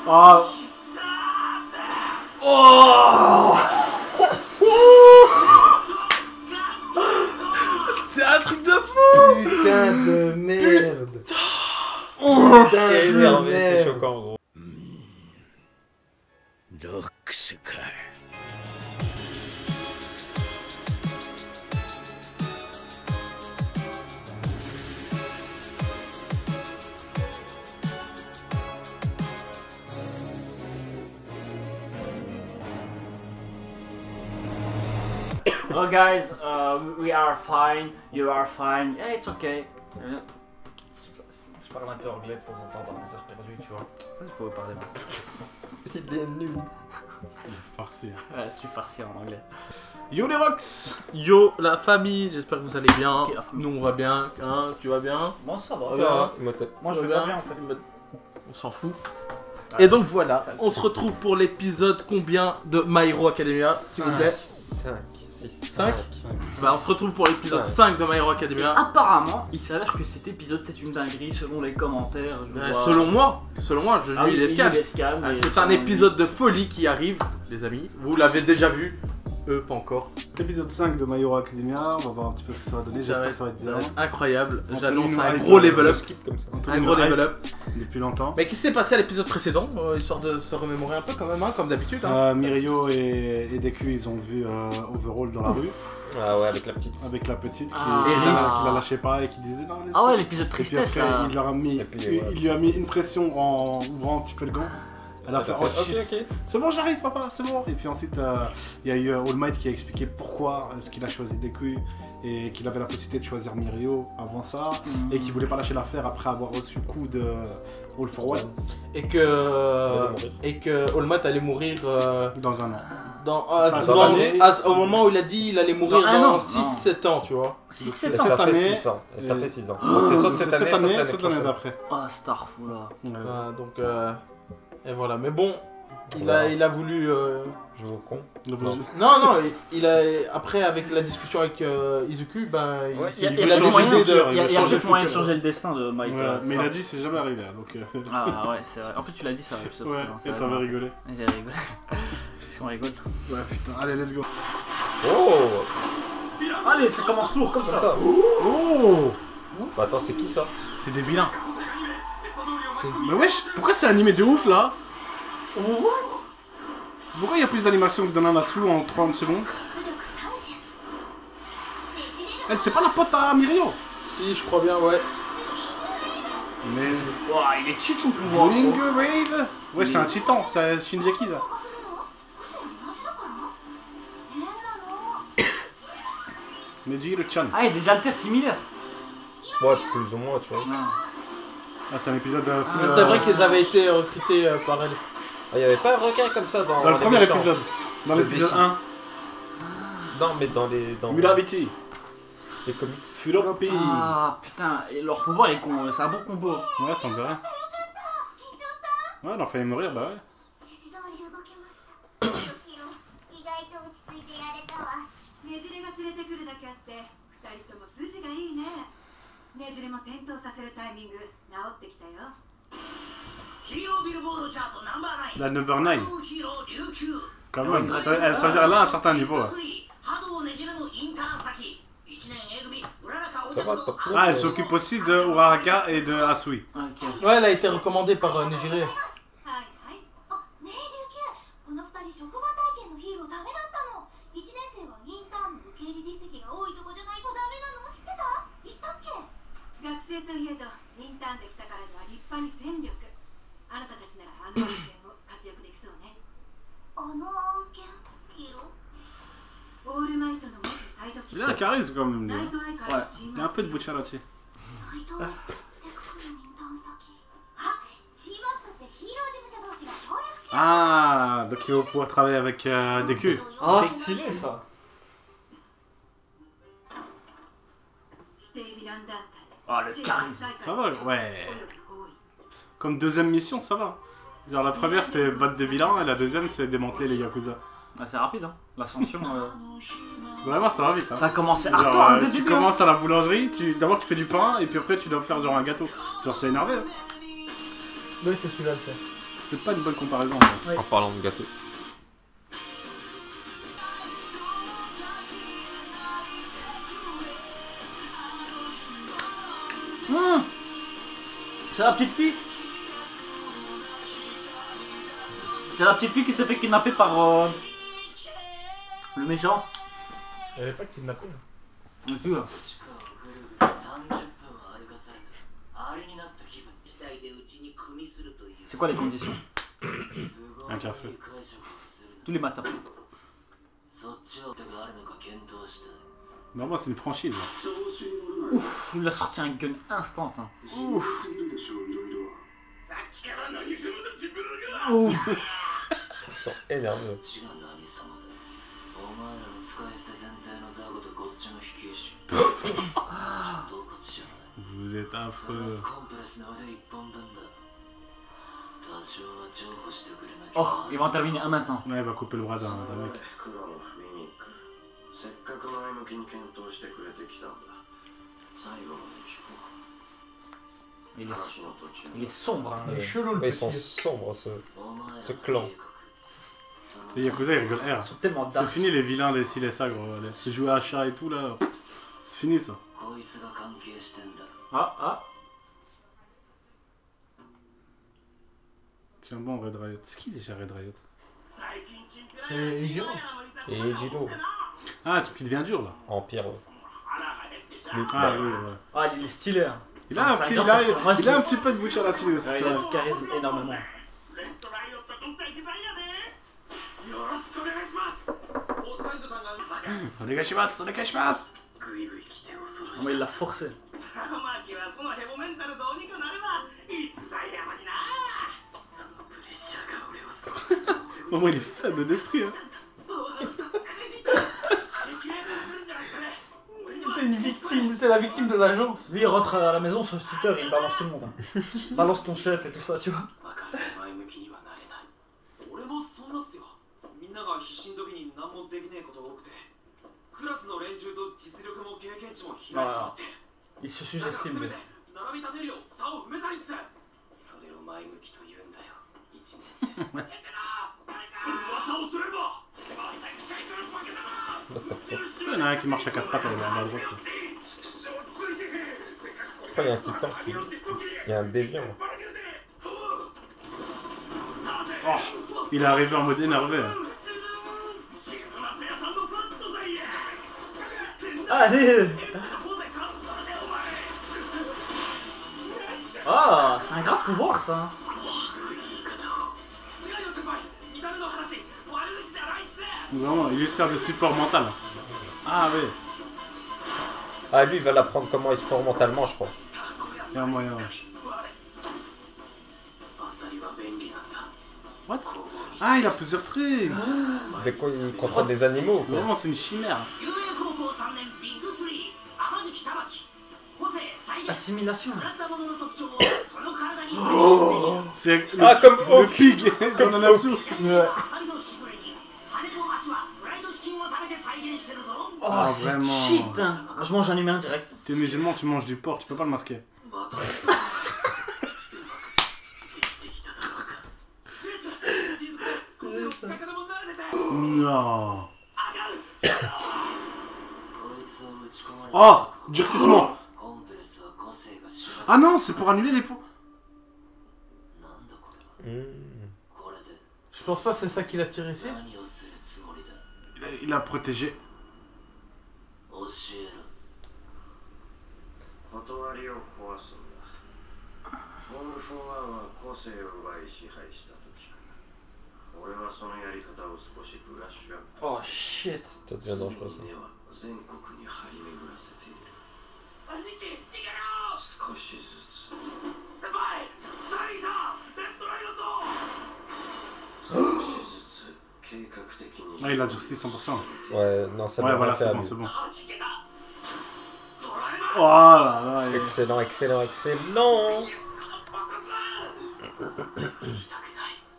Oh. Oh. C'est un truc de fou. Putain de merde. Oh. Putain de énervé, c'est merde. choquant gros. Oh guys, we are fine, you are fine, yeah it's okay. Je parle un peu anglais de temps en temps dans les heures perdues, tu vois. Je pourrais parler bien. Il est nul. Il est farci. Ouais, je suis farci en anglais. Yo les Rox. Yo la famille, j'espère que vous allez bien. Ok, la famille. Nous on va bien, hein, tu vas bien? Bon ça va, Ça ça va. va. Imhotep. Moi je Tu vais vas pas bien en fait. On s'en fout. Et donc voilà, ça- on se retrouve pour l'épisode combien de My Hero Academia, s'il vous plaît? 5, 6, 5. Bah on se retrouve pour l'épisode 5 de My Hero Academia. Apparemment, il s'avère que cet épisode c'est une dinguerie selon les commentaires. Je vois. Selon moi, je Ah oui, lis les il scans. les scanne, Ah, et c'est selon un lui- épisode de folie qui arrive, les amis. Vous l'avez déjà vu, eux pas encore. Épisode 5 de My Hero Academia, on va voir un petit peu ce que ça va donner, j'espère que ça va être Ça va bien. être incroyable. Anthony J'annonce nous un hype, gros level up. skip comme ça. Un gros level up. Depuis longtemps. Mais qu'est-ce qui s'est passé à l'épisode précédent, histoire de se remémorer un peu quand même, hein, comme d'habitude. Hein. Mirio et Deku, ils ont vu Overall dans la rue, Ah ouais, avec la petite. avec la petite qui, Ah. qui la lâchait pas et qui disait non, Ah ouais, laisse-le. l'épisode Et puis tristesse après, là. il, leur a mis, Et puis, ouais. il lui a mis une pression en ouvrant un petit peu le gant. Elle a fait oh shit, ok. c'est bon, j'arrive papa, c'est bon. Et puis ensuite, il y a eu All Might qui a expliqué pourquoi est-ce qu'il a choisi Deku et qu'il avait la possibilité de choisir Mirio avant ça et qu'il voulait pas lâcher l'affaire après avoir reçu le coup de All for One Et que All Might allait mourir dans un an. au moment où il a dit il allait mourir Dans un dans an. 6-7 ans, tu vois. Si, Donc, c'est c'est ça. Ça cette fait année, 6 ans. Et ça fait 6 ans. Oh, Donc c'est soit C'est cette année, soit cette l'année année prochaine. d'après. Ah, Starful là. Ouais. Donc, et voilà. Mais bon, il a voulu. Je vous con. Donc, Non. Non, il a après avec la discussion avec Izuku, ben Ouais, il il y a a décidé moyen de. Il y a changer peut-être le moyen de futur. changer le destin de Mike. Voilà, mais il a dit c'est jamais arrivé donc Ah ouais, c'est vrai. En plus, tu l'as dit ça. l'épisode ouais, précédent, c'est et vrai, t'avais non. rigolé. J'ai rigolé. Est-ce qu'on rigole? Ouais putain, allez let's go. Oh Allez, ça commence lourd comme Comme ça. ça. Oh Bah attends, c'est qui ça? c'est des vilains. Mais wesh, pourquoi c'est animé de ouf là? Pourquoi il y a plus d'animation que dans Nanatsu en 30 secondes? Elle c'est pas la pote à Mirio. Si, je crois bien, ouais. Mais Ouah, il est cheat son pouvoir. Wing Wave. Ouais c'est un titan, c'est Shinjeki là. Meijiro-chan. Ah, il y a des alters similaires. Ouais, plus ou moins, tu vois. Ah c'est un épisode full, C'est vrai qu'ils avaient été recrutés par elle. Ah, y'avait pas un requin comme ça dans dans le les premier méchants. épisode. Dans Le l'épisode Bessie. 1. Non, mais dans les Gravity. comics. Furopi. Ah putain, et leur pouvoir est con, c'est un bon combo. Ouais, ça me paraît. Ouais, elle en fait mourir, bah ouais. 意外と落ち着いてやれたわ。ねじれが連れてくるだけあって二人とも筋がいいね。ねじれも転倒させるタイミング治ってきたよ。ヒーロービルボードチャートナンバーLa number 9. 9ヒーロー琉球 Quand même. Ça veut dire elle a un certain niveau là. 波動ねじれのインターン先1年 A 組浦中おÇa va, 茶 t'as と Ah, elle s'occupe aussi de Uraraka et de Asui. Ok. Ouais, elle a été recommandée par Nejire. はいはい。あ、ねえ琉球、この二人職場体験のヒーローダメだったの。1年生はインターンの受け入れ実績が多いとこじゃないとダメなの知ってた？言ったっけ？学生といえどインターンできたからには立派に戦力。あなたたちならあの案件も活躍できそうね。あの案件ヒーロー？オールマイトの元サイドキIl a un charisme quand même, lui. ナイ hein. トアイからのチー Il ム y a un peu de butcha là-dessus. ナイトアイってテククのインターン先。あ、チームアップってヒーロー事務所同士が協力し合う。 Ah, donc il va pouvoir travailler avec Deku. Oh, stylé ça. 指定ヴィラン団体。 Ah, le charisme. Ça va, ouais. Comme deuxième mission, ça va. Genre la première c'était battre des vilains et la deuxième c'est démanteler les Yakuza. Ah, c'est rapide, hein. L'ascension. Vraiment, ça va vite. Hein. Ça a commencé Genre, hardcore dès le tu début. hein. commences à la boulangerie, d'abord tu fais du pain et puis après tu dois faire genre un gâteau. Genre c'est énervé. Hein. Oui, c'est celui-là le fait. C'est pas une bonne comparaison. En fait. Ouais. En parlant de gâteau. C'est la petite fille. C'est la petite fille qui s'est fait kidnapper par le méchant. Elle est pas kidnappée. Bien sûr. 30分歩かされたあれになった気分自体でうちに組みするという C'est quoi les conditions? すごい Un café. 解釈をする Tous les matins. そっちは手があるのか検討したい Bah, moi, c'est une franchise. Ouf, il a sorti un gun instant. Hein. Ouf. さっきから何するんだ自分が Ouf. Ils sont énerveux. そっちが何様だお前らの使い捨て全体のザゴとこっちの引き石そっちは同活じゃない Vous êtes ガラ affreux. スコンプレスの腕一本分だ多少は譲歩してくれなきゃ Oh, ils vont intervenir un maintenant. Ouais, il va couper le bras d'un mec. 黒のミミックせっかく前向きに検討してくれてきたんだ最後まで聞こ Il う est, 話の途中 il est sombre. Hein. Il est chelou le Ouais, ils sont petit. sombres, ce. お前らの Ce clan. 計画その Les Yakuza, ils rigolent R. Ils sont tellement C'est dark. fini les vilains, les ci, les ça, gros. Les jouer à chat et tout, là. C'est fini, ça. こいつが関係してんだろ Ah, ah. Tiens bon, Red Riot. C'est qui déjà Red Riot? C'est Ijiro. Et Ijiro. Ah, tu qui devient dur, là. Empire. Ah, oui, ouais. Ah, il est stylé. Hein. Il a un C'est petit, grand il a, personnage. Moi, je il a un l'ai- petit peu de Bucciarati aussi, Ouais, c'est il a vrai. du charisme énormément. よろしくお願いしますオサイドさんがバカ Onegashimasu, onegashimasu. グイグイ来て恐ろ Non, し mais い il l'a forcé. 玉木はそのヘボメンタルどうにかなれば逸材山になそのプレッシャーが俺をす Au moins, il est faible d'esprit, hein. C'est une victime, c'est la victime de l'agence. Lui, il rentre à la maison sur Twitter et il balance tout le monde. Hein. Balance ton chef et tout ça, tu vois. 分かる前向きにはなれない俺もそんなっすよみんなが必死の時に何もできねえことが多くてクラスの連中と実力も経験値も開いちまって Il se だから sous-estime. 全 lui. て並び立てるよう差を埋めたいっすそれを前向きと言うんだよ1年生噂をすればまた一回来るわけだな Il y en a un qui marche à quatre pattes à la droite. Là. Après, il y a un titan qui. Il y a un déviant. Il est arrivé en mode énervé. Hein. Allez. Ah, c'est un grave pouvoir ça. Vraiment, il lui sert de support mental. Ah oui, Ah, lui, il va l'apprendre comment il se forme mentalement, je crois. il y a un moyen. What? Ah, il a plusieurs trucs. Dès qu'il contrôle des animaux, quoi. Vraiment, c'est une chimère. 有栄高校3年ビッグ3天敷玉木個性最悪 Assimilation. 食らったものの特徴をその体に C'est Ah, comme le Hawk. pig dans Nanatsu. アサリのしぐれに羽と足はフライドチキンを食べて再現してるぞ Oh, Ah, c'est vraiment. cheat. Hein. Je mange un humain direct. T'es musulman, tu manges du porc, tu peux pas le masquer. またできてきただろうかチーズ個性の使い方も慣れてて Non. こいつを打ち込まれ Oh, durcissement. コンプレスは個性が知ら Ah non, c'est pour annuler les points. なんだこれは Hmm. これで Je pense pas que c'est ça qui l'a tiré ici. 何をするつもりだ Il a protégé. 教えろ断りを壊すんだオール・フォー・ワンは個性を奪い支配した時から俺はそのやり方を少しブラッシュアップ Oh shit. Ça devient dangereux, ça. 根は全国に張り巡らせている兄貴逃げろ少しずつ先輩3位だレッドライオット少しずつ計画的に Ah, il a durci 100%. Ouais, non, ça Ouais, doit voilà, rien c'est faire, bon, lui. c'est bon. 弾けだドラえもん Oh là là. il- Excellent, excellent, excellent. この爆発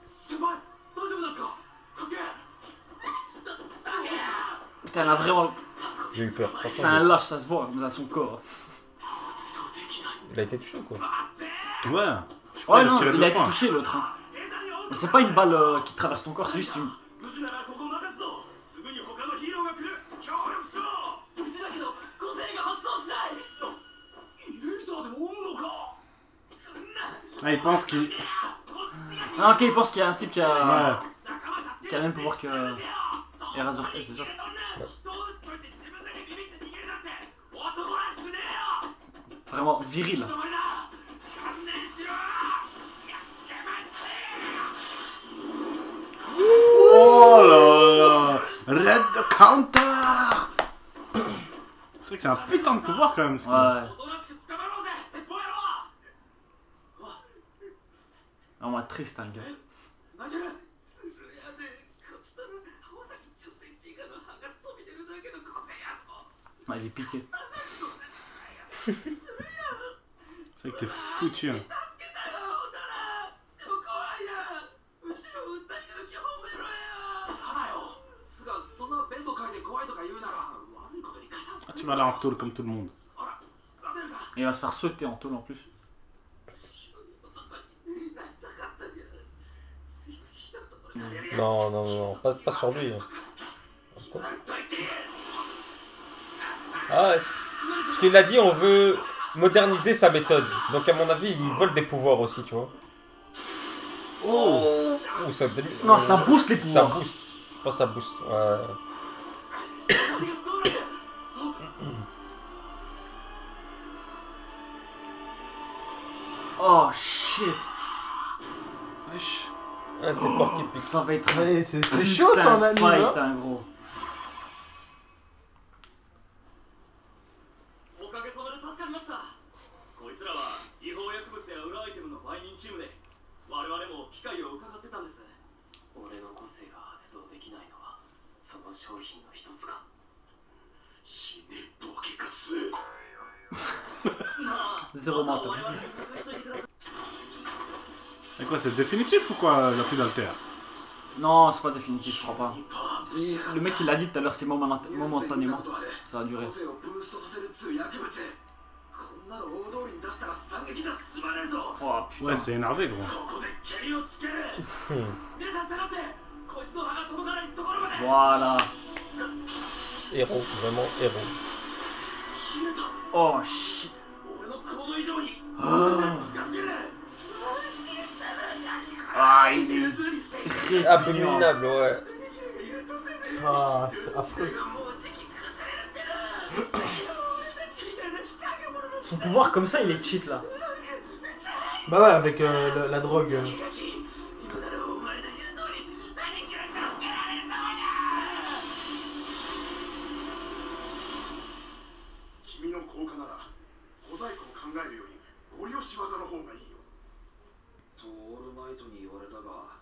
先輩大丈夫ですかかけだけ Putain, elle a vraiment. J'ai eu peur. C'est Franchement, un lâche, ça se voit dans son corps. il a été touché, quoi. Ouais. Je crois Ouais, qu'il a non, tiré il deux a été fois. touché l'autre. Hein. 枝に追 Mais c'est pas une balle qui traverse ton corps, c'est juste une. 無事ならここ任すぞすぐに他のヒーローが来る協力しろ無事だけど個性が発動しないイレイザーでおんのか Ah, il pense qu'il. Ah, ok, il pense qu'il y a un type qui a. Ouais. Qui a le même pouvoir que. Eraser, c'est sûr. Vraiment viril. Oh là là. Red Counter. C'est vrai que c'est un putain de pouvoir quand même. Ce gars. Ouais. Vraiment triste, hein, le gars. 泣けるつるやでこっちとら青だき10センチ以下の歯が飛び出るだけの個性やぞ Ouais, j'ai pitié. C'est vrai que t'es foutu. Hein. 助けたよほんならでも怖いや後ろ撃った勇気褒めろややだよすがそんなベソ書いて怖いとか言うなら悪いことに加担 Ah, す tu る vas aller en tôle comme tout le monde. ほらなでるか Et il va se faire sauter en tôle en plus. なりたかったんや強い人となれるやつ Non, non, non, pas sur lui. Ah, ce qu'il a dit, on veut moderniser sa méthode. Donc à mon avis, il vole des pouvoirs aussi, tu vois. Oh. Ouh, ça, Non, ça booste les ça pouvoirs. booste. Je pense que ça booste. Ouais. Oh shit. Wesh. Ah, c'est Porky Pig. Ça va être Ouais, c'est chaud ça en anime. fight, Hein. hein, gros. おかげさまで助かりましたこいつらは違法薬物や裏アイテムの売人チームで我々も機会を伺ってたんです俺の個性が発動できないのはその商品の一つか死ねボケカス Zéro mental. Et quoi, c'est définitif ou quoi, la plus d'alter? Non, c'est pas définitif, je crois pas. Le mec il l'a dit tout à l'heure, c'est momentanément. Ça va durer. 個性をブーストさせるっつう薬物こんなの大通りに出したら惨劇じゃ済まねえぞ Oh putain. Ouais, c'est énervé, gros. ここで蹴りをつける皆さん下がってこいつの歯が届かないところまで Voilà. Héros, vraiment héros. 消えた Oh shit. 俺の行動以上に俺じゃ近づける Ah, il est très Abominable, ouais. Ah, c'est affreux. Son pouvoir comme ça, il est cheat là. Bah ouais, avec la drogue. 君の効果なら小細工を考えるよりゴリ押し技の方がいいよトールナイトに言われたが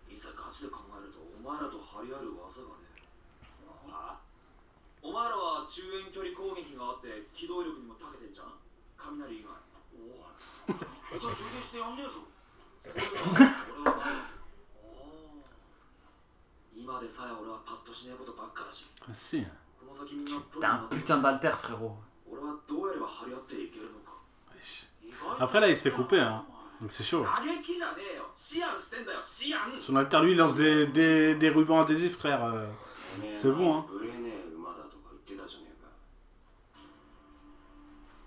いざガチで考えるとお前らと張り合う技がねああお前らは中遠距離攻撃があって機動力にも長けてんじゃん雷以外おおまた充電してやんねえぞそれは俺はないおお今でさえ俺はパッとしねえことばっかだし Ah, si. この先みんなプロ T'as un putain d'alter, frérot. 俺はどうやれば張り合っていけるのか Wesh. Après, là, il se fait couper, hein. Donc c'est chaud. 打撃じゃねえよシアンしてんだよシアン Son alter, lui, il lance des rubans adhésifs, frère. C'est bon, hein. ブレねえ馬だとか言ってたじゃねえか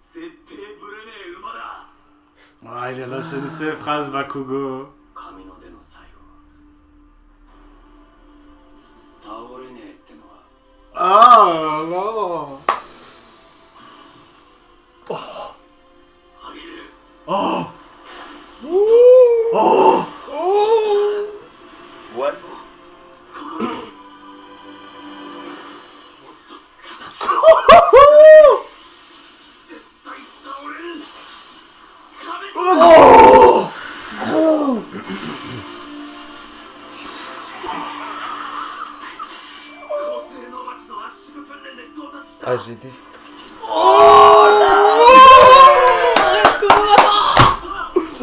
絶対ブレねえ馬だ Ah, il a lâché ses phrases, Bakugo. 神の手の最後倒れねえってのは Ah, non. あげる Oh. What? 心をもっと形を絶対倒れる個性伸ばしの圧縮訓練で到達した Ah, j'ai des...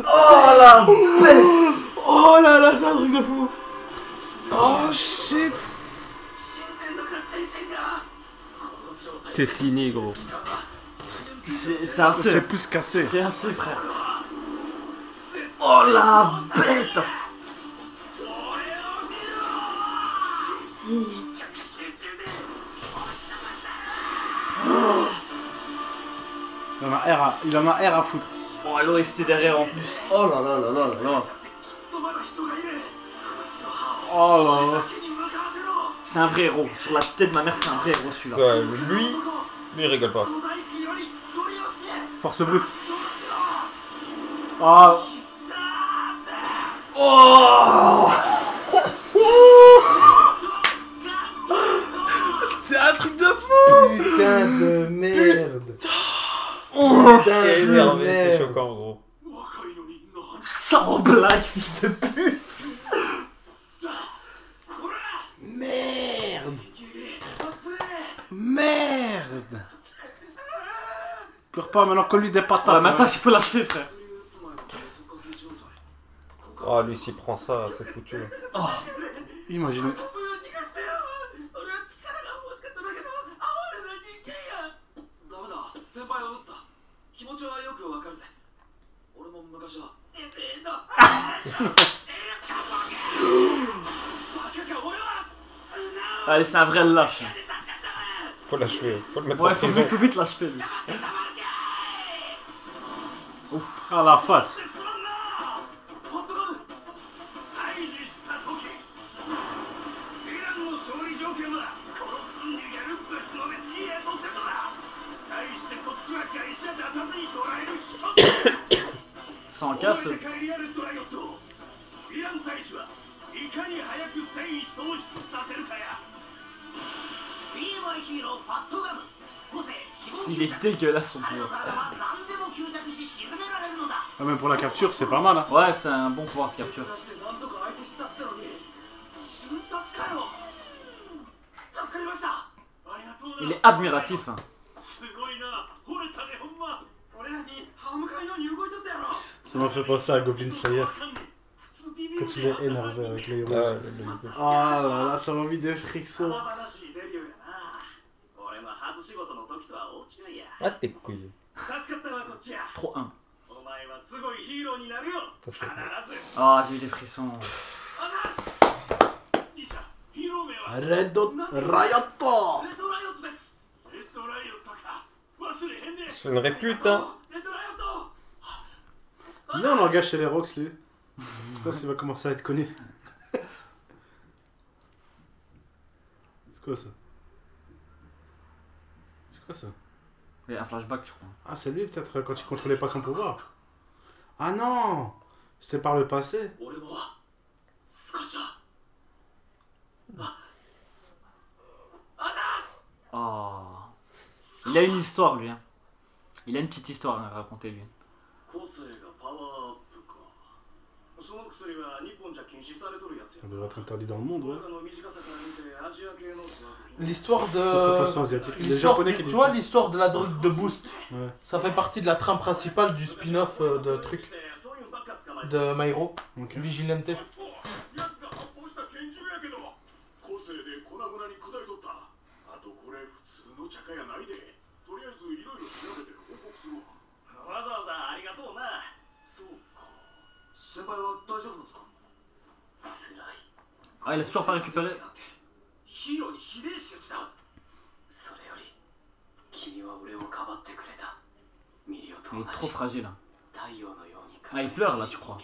Oh la bête. Oh là là, c'est un truc de fou. Oh, shit. 神殿の合体戦がこの状態 T'es fini, gros. C'est assez. C'est plus cassé. C'est assez, frère. Oh la bête. il en a air à foutre. Oh, l'OST derrière en plus. Oh là là là là là là. Oh là là. C'est un vrai héros. Sur la tête de ma mère, c'est un vrai héros celui-là. Ouais, lui, il rigole pas. Force brute. Ah. Oh. C'est un truc de fou. Putain de merde. C'est énervé, c'est choquant gros. Sans blague, fils de pute. Merde. Merde. Pleure pas, maintenant colle-lui des patates. Ouais, maintenant il faut l'achever, frère. Oh, lui, s'il prend ça, c'est foutu. Imagine. ダメだ先輩を撃った気持ちはよくわかるぜ俺も昔はバカか俺は Allez, c'est un vrai lâche. Faut l'achever, faut le mettre Ouais, en faut prison. vite l'achever. Lui. Ah la faute. ホットガム退治した時ヴィランの勝利条件は殺す逃げるぶちのめすにエトセトラ対してこっちは会社出さずに捕らえる一つ Sans casse. 覚えて帰りやるドライオットヴィラン退治はいかに早く戦意喪失させるかや Be my hero ファットガム個性死亡 Il est dégueulasse son pouvoir. 何でも吸着し沈められるのだ Ah, même pour la capture, c'est pas mal. Hein. Ouais, c'est un bon pouvoir de capture. 出してなんとか相手してたってのに瞬殺かよ助かりましたありがとうな Il est admiratif. Hein. すごいな惚れたねほんま俺らに歯向かいように動いとったやろ Ça m'a fait penser à Goblin Slayer. わかんねえ普通ビビる Quand il est énervé avec les héros. Ouais, Ah là là, ça m'a mis des frissons. 華々しいデビューやな俺の初仕事の時とは大違いや Ah, t'es couilles. 助かったわこっちや Trop 1. お前はすごいヒーローになるよ必ず Ah, j'ai eu des frissons. あざっす兄ちゃんヒーロー名は Red Dot Riot. レッドライオットですレッドライオットか忘れへんで Je fais une répute, hein. レッドライオット Il a un langage chez les Rocks, lui. Je sais pas s'il va commencer à être connu. C'est quoi ça? C'est quoi ça? Il y a un flashback, je crois. Ah, c'est lui peut-être quand il contrôlait pas son pouvoir. Ah non! C'était par le passé. 俺も少しはあざっす Oh. Il a une histoire, lui. Hein. Il a une petite histoire à raconter, lui. 個性がパワーアップかその薬は日本じゃ禁止されとるやつや Ça devrait être interdit dans le monde, ouais. 他の短さから見てアジア系の作品 L'histoire Contrefaçon de. asiatique. Les L'histoire japonais du- qui tu disent vois ça. l'histoire de la drogue de Boost. Ouais. Ça fait partie de la trame principale du spin-off de truc そういうのばっか捕まえて de My Hero. Ok. Vigilante. やつが発砲した拳銃やけど個性で粉々に砕いとったあとこれ普通の茶化やないでとりあえずいろいろ調べて報告するわわざわざありがとうなそうか先輩は大丈夫なんですか辛い Ah, il a toujours pas récupéré. ヒーローにひでえ仕打ちだそれより君は俺をかばってくれたミリオと Il 同 est じ trop fragile. Hein. 太陽のように Ah, il pleure là, tu crois.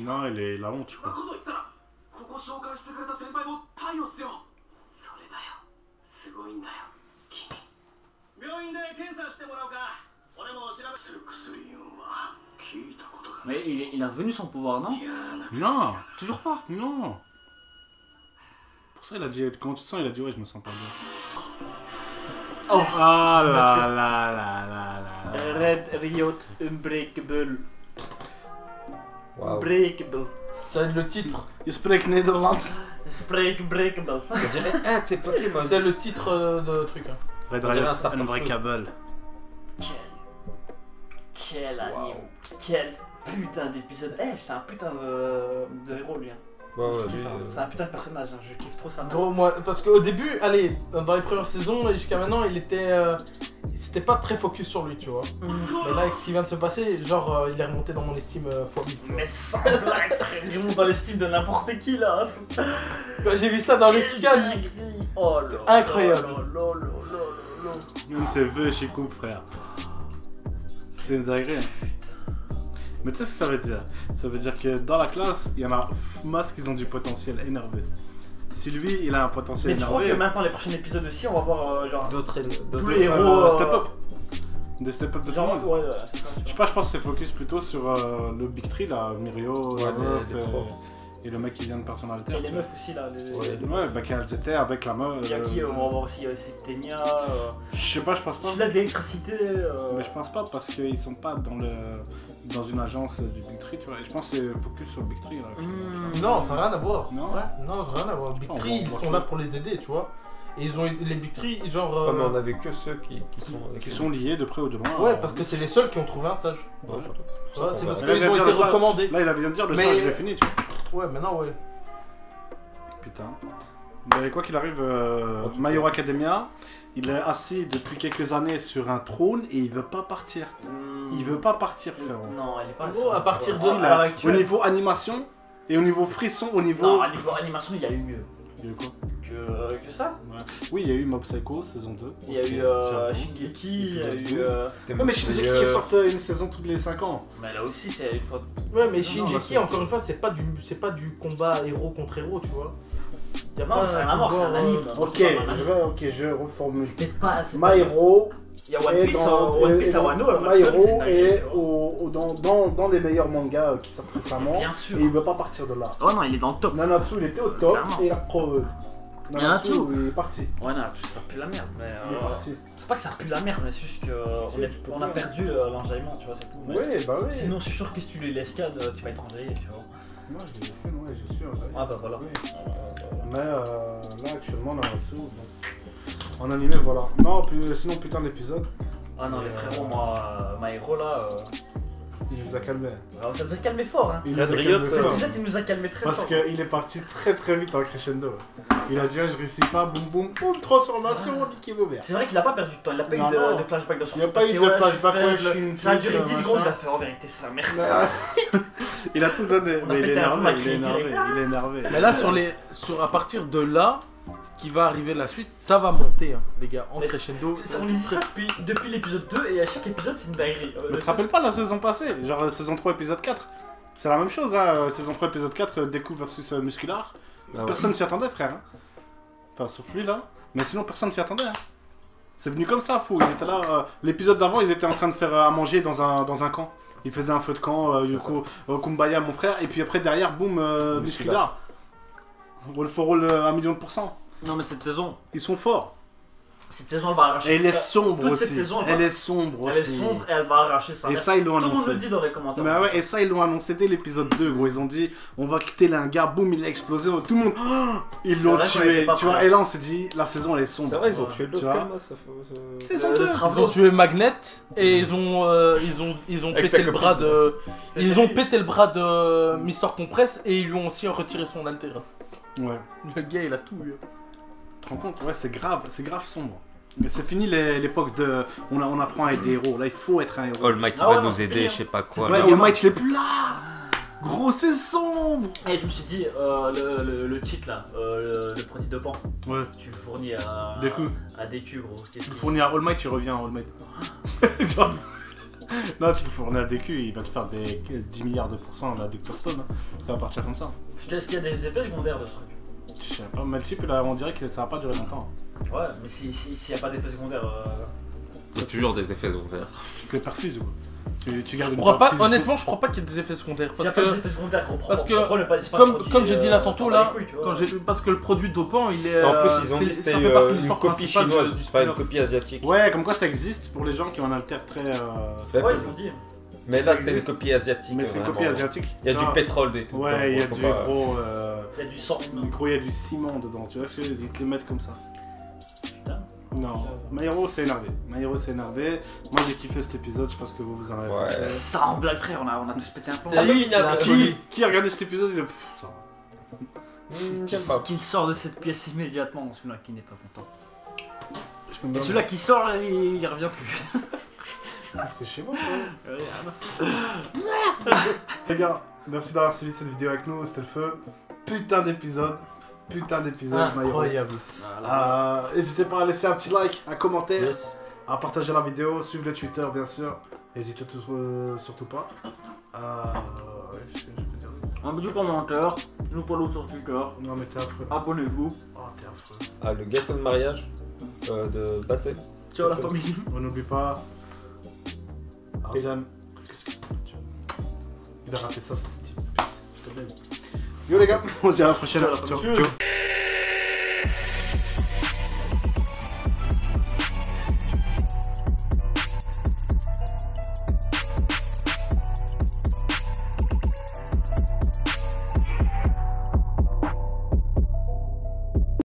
Non, il a honte, je こんな crois. こと言ったらここ紹介してくれた先輩も太陽っすよそれだよすごいんだよ君病院で検査してもらおうか俺も調べする薬は聞いたことが Mais il est revenu son pouvoir, non? Non! Toujours pas. Non! Pour ça, il a dit. Comment tu te sens? Il a dit, ouais, je me sens pas bien. Oh. Ah là là là là là. Red Riot Unbreakable. Waouh. Unbreakable. Ça va être le titre. Il spreekt Nederlands. Unbreakable. On dirait un de ces Pokémon. C'est le titre de truc. Hein. Red On dirait un Riot starter Unbreakable. Quel anime. Waouh. Quel putain d'épisode. Eh, c'est un putain de héros, lui. Hein. Ouais, Je ouais, kiffe, lui, hein. C'est un putain de personnage, hein. Je kiffe trop ça. Gros, moi, parce qu'au début, allez, dans les premières saisons et jusqu'à maintenant, il était. C'était pas très focus sur lui, tu vois. Mais là, avec ce qui vient de se passer, genre, il est remonté dans mon estime fois 1000. Mais sans blague, frère, il monte dans l'estime de n'importe qui là. Quand j'ai vu ça dans les scans, Oh là. incroyable. Même ses vœux chez Coupe, frère. C'est une dinguerie. Mais tu sais ce que ça veut dire? Ça veut dire que dans la classe, il y en a masse qui ont du potentiel énervé. Si lui, il a un potentiel Mais tu crois énervé... que maintenant, les prochains épisodes aussi, on va voir genre D'autres tous les héros. Step up. Des step up de tout le Genre, monde. ouais, c'est ça. Je sais pas, je pense que c'est focus plutôt sur le Big Tree là, Mirio, la Ouais, meuf les trois. et le mec qui vient de personnalité. Et les meufs aussi là. Ouais, bah qu'elles étaient avec la meuf. Il y a qui on va voir aussi Tenia. Je sais pas, je pense pas. Celui-là de l'électricité. Mais je pense pas parce qu'ils sont pas dans une agence du Big Tree, tu vois. Et je pense que c'est focus sur le Big Tree là. Non, ça n'a rien à voir. Non. Ouais. Non, ça n'a rien à voir. Big Oh, Tree, ils bon, sont là pour les aider, tu vois. Et ils ont les Big Tree, genre. Ouais, mais on avait que ceux qui sont. Qui sont liés de près ou de loin. Ouais, parce que c'est les seuls qui ont trouvé un stage. Ouais, Ouais, c'est parce Là, il qu'ils ont vient de été dire le recommandés. Là, il avait bien de dire le Mais- stage il est fini, tu vois. Ouais, maintenant, ouais. Putain. Mais quoi qu'il arrive, My Hero Academia, il est assis depuis quelques années sur un trône et il veut pas partir. Il veut pas partir, frérot. Non, elle est pas. Oh, à partir de Si, à là, l'heure au actuelle. niveau animation et au niveau frisson, au niveau. Non, à niveau animation, il y a eu mieux Il y a eu quoi? que ça. Oui, il y a eu Mob Psycho saison 2. Il y a eu j'avoue. Shingeki, il y a eu. Épisode Ouais, mais Shingeki ils sortent une saison toutes les 5 ans. Mais là aussi, c'est une fois. Ouais, mais Non, Shingeki, là, encore une fois, c'est pas du combat héros contre héros, tu vois. Y a Non, pas c'est un mort, c'est un anime. Je reformule. C'était pas. c'est My pas- Hero Il y a One Piece, One Piece à Wano, alors My Hero c'est est dingue. dans les meilleurs mangas qui sortent récemment. Bien sûr. Et il veut pas partir de là. Oh non, il est dans le top. Nanatsu il était au top Clairement. et il a crevé. Nanatsu Nanatsu. il est parti. Ouais, non, ça pue la merde. Mais Il est parti. c'est pas que ça pue la merde, mais c'est juste qu'on a perdu l'enjaillement, tu vois, c'est tout. Mais Oui, bah oui. sinon, je suis sûr que si tu les laisses cadre, tu vas être enjaillé, tu vois. Moi je les laisse, ouais, je suis sûr. Ah bah voilà. Mais là actuellement Nanatsu, bon. En animé voilà. Non, sinon putain d'épisode. Ah non, les frérots, moi, My Hero là. Il nous a calmés. Alors, ça nous a calmé fort, hein. Il nous a Adrien, calmés ça fort. L'épisode, il nous a calmé très Parce fort. qu'il est parti très vite en crescendo. Il a dit je réussis pas, boum boum, boum, transformation, niquez vos mères. C'est vrai qu'il a pas perdu de temps, il a pas Non, eu de non. flashback dans son Il y a pas eu de ouais, flashback, je suis ouais, je suis faible. une Ça a petite, duré 10 machin. secondes, il a fait en vérité, c'est sa merde. Il a tout donné, On a mais il est pété un peu la énervé, il est critique énervé, direct. il est énervé. Mais là, à partir de là, ce qui va arriver la suite, ça va monter, hein, les gars, en Mais crescendo. On dit ça depuis l'épisode 2 et à chaque épisode c'est une dinguerie. Mais tu te rappelles pas la saison passée, genre saison 3 épisode 4? C'est la même chose, hein, saison 3 épisode 4, Deku versus Muscular. Ah ouais. Personne s'y attendait, frère. Hein. Enfin, sauf lui là. Mais sinon, personne s'y attendait. Hein. C'est venu comme ça, fou. Ils étaient là. L'épisode d'avant, ils étaient en train de faire à manger dans un camp. Ils faisaient un feu de camp, Yoko, Kumbaya, mon frère. Et puis après, derrière, boum, Muscular. Wolf for All, 1 million de %. Non mais cette saison, Ils sont forts. cette saison elle va arracher. Et elle est sombre Toute aussi. cette saison, elle est sombre elle est aussi. sombre et elle va arracher ça. Et ça, ils l'ont Tout le monde annoncé. le dit dans les commentaires. Mais ouais, et ça, ils l'ont annoncé dès l'épisode 2, gros. Ils ont dit, on va quitter un gars, boum, il a explosé. Tout le monde, oh, ils l'ont C'est vrai qu'on était tué. pas Tu vois, prêts. et là, on s'est dit, la saison, elle est sombre. C'est vrai, ils ont Ouais. tué Tu l'autre vois. quand même, ça fait. Saison Le 2. Ils ont tué Magnet et ils ont Avec pété sa le bras copine. de. C'est Ils ont fini. pété le bras de Mister Compress et ils lui ont aussi retiré son alter. Ouais. Le gars, il a tout eu. Tu te rends compte? Ouais, c'est grave sombre. Mais c'est fini l'époque de. On apprend à être des héros. Là, il faut être un héros. All Might Ah ouais, va non, nous c'est aider, bien. je sais pas quoi. Ouais, là. All Might, il est plus là. Gros, c'est sombre. Et je me suis dit, le cheat là, le produit de pan, Ouais. tu le fournis à Deku. à DQ gros. Tu le fournis à All Might, il revient à All Might. Genre- Non, tu le fournis à DQ, il va te faire des 10 milliards de pourcents la Dr. Stone. Hein. Ça va partir comme ça. Est-ce qu'il y a des effets secondaires de ce truc? Je sais pas, mais le type, là, on dirait que ça va pas durer longtemps. Ouais, mais s'il n'y a pas d'effets secondaires. Il y a toujours des effets secondaires. Tu te les perfuses ou quoi? Tu gardes Je une crois pas, perfuse. honnêtement, je crois pas qu'il y ait des effets secondaires. S'il n'y Parce a pas que, d'effets secondaires, comprends. parce que comme j'ai dit là tantôt, là, parce que le produit dopant, il est. En plus, ils ont dit que ça c'était fait partie de une l'histoire copie principale chinoise, du pas une spin-off. copie asiatique. Ouais, comme quoi ça existe pour les gens qui ont un alter très Faible. Ouais, ils l'ont dit. Mais ça là, c'était une existe. copie asiatique. Mais c'est une vraiment. copie asiatique. Il y a tu du vois. pétrole et tout. Ouais, il y a donc, du faut pas- gros. Il y a du sang humain. Gros, il y a du ciment dedans, tu vois ce que je veux dire? Ils te le mettent comme ça. Putain. Non, My Hero s'est énervé. My Hero s'est énervé. Moi j'ai kiffé cet épisode, je pense que vous en avez Ouais. pensé. Sans blague, frère, on a tous pété un plomb. T'as vu, il a Qui a regardé cet épisode? Il a. Pff, ça va. J'aime pas. Qu'il sort de cette pièce immédiatement, celui-là qui n'est pas content. Je peux me Et demander- celui-là qui sort, là, il revient plus. C'est chez moi, quoi. Ouais, ah, bah. Les gars, merci d'avoir suivi cette vidéo avec nous, c'était le feu. Putain d'épisode. Putain d'épisode, My Hero. Incroyable. N'hésitez pas à laisser un petit like, un commentaire, Yes. à partager la vidéo, suivre le Twitter bien sûr. N'hésitez surtout pas à... Ouais, je peux dire... Un petit commentaire, nous follow sur Twitter, Non mais t'es affreux. abonnez-vous. Oh t'es affreux. Ah, le gâteau de mariage de baptême. Ciao la famille. On n'oublie pas... Arzan. Qu'est-ce que... Il a raté ça, ce petit... Je te baise. Yo les gars, on se dit à la prochaine. Ciao, la Ciao. prochaine. Ciao.